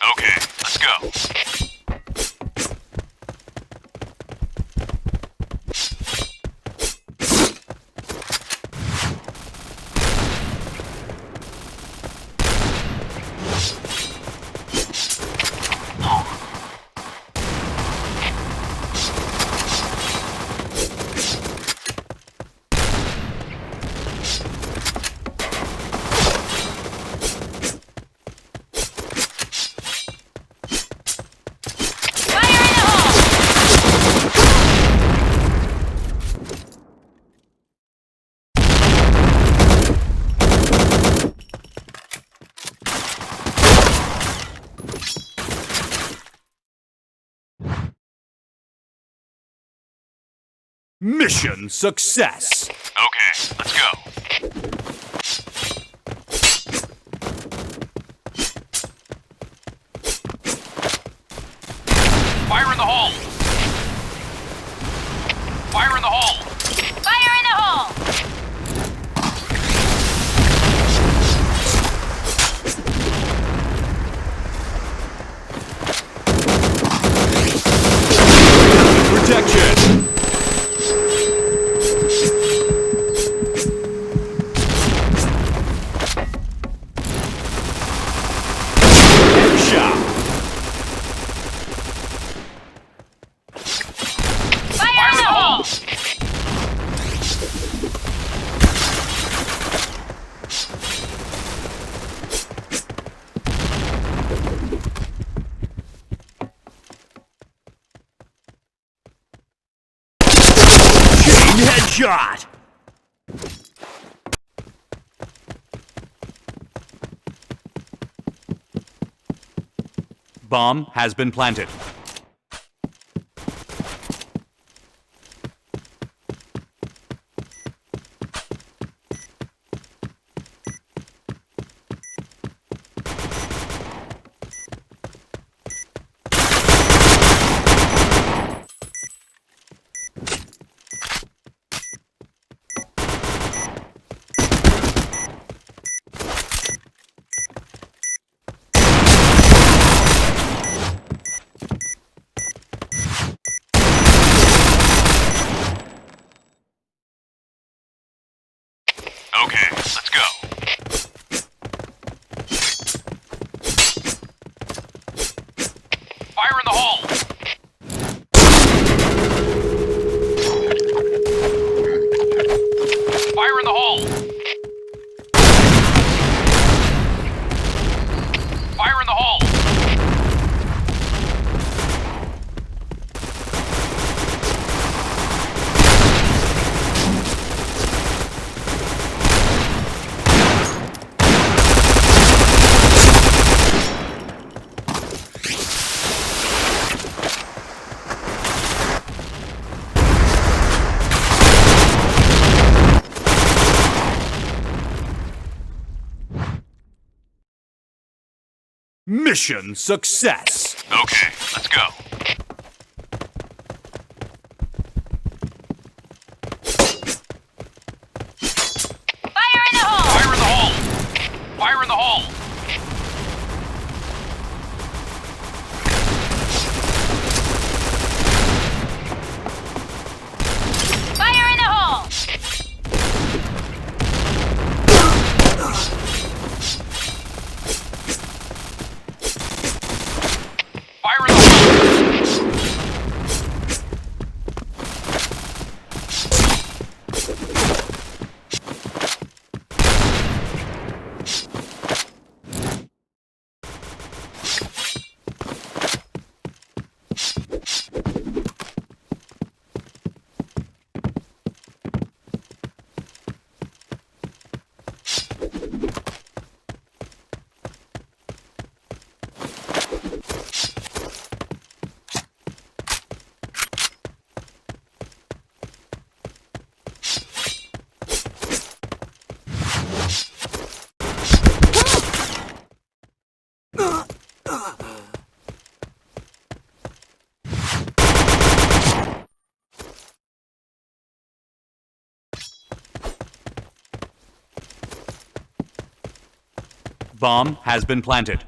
Okay, let's go. Mission success! Okay, let's go. Fire in the hole! Fire in the hole! Fire in the hole! Protection! Headshot! Fire in the hole! Chain headshot! Bomb has been planted. Okay, let's go. Fire in the hole! Fire in the hole! Fire in the hole! Mission success! Okay, let's go. Fire in the hole! Fire in the hole! Fire in the hole! Fire in the hole! Fire in the hole! Bomb has been planted.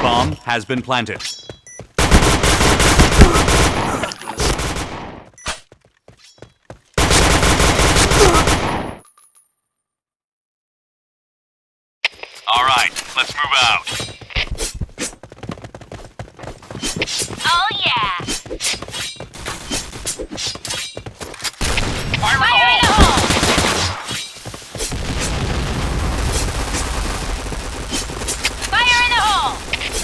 Bomb has been planted. All right, let's move out. Oh yeah! Fire in Fire in the the hole! hole! Fire in the hole!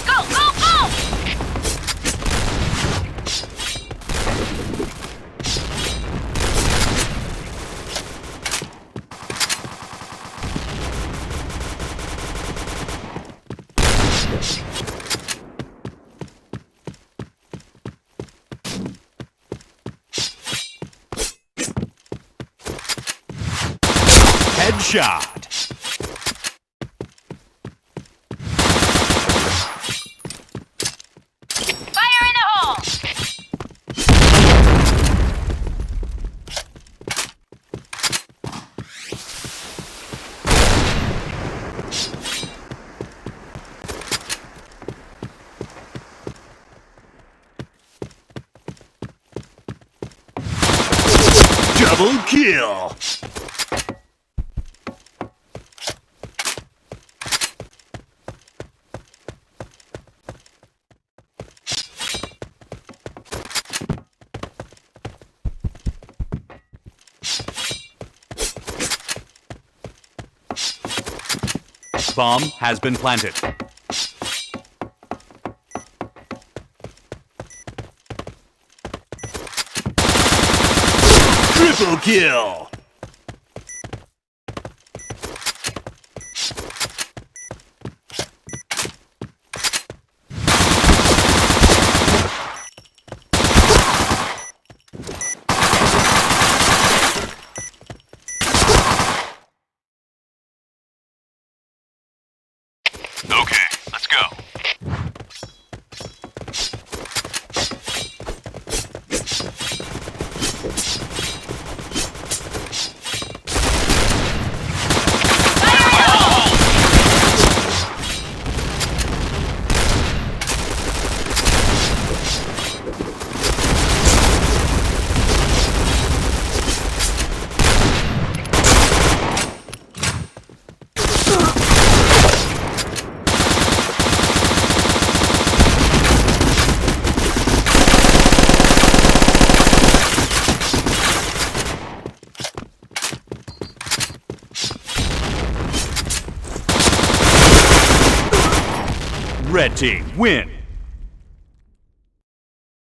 Go, go, go! Headshot. Fire in the hole! Double kill. Bomb has been planted. Triple kill. Okay, let's go. Fire in the hole! Red team win.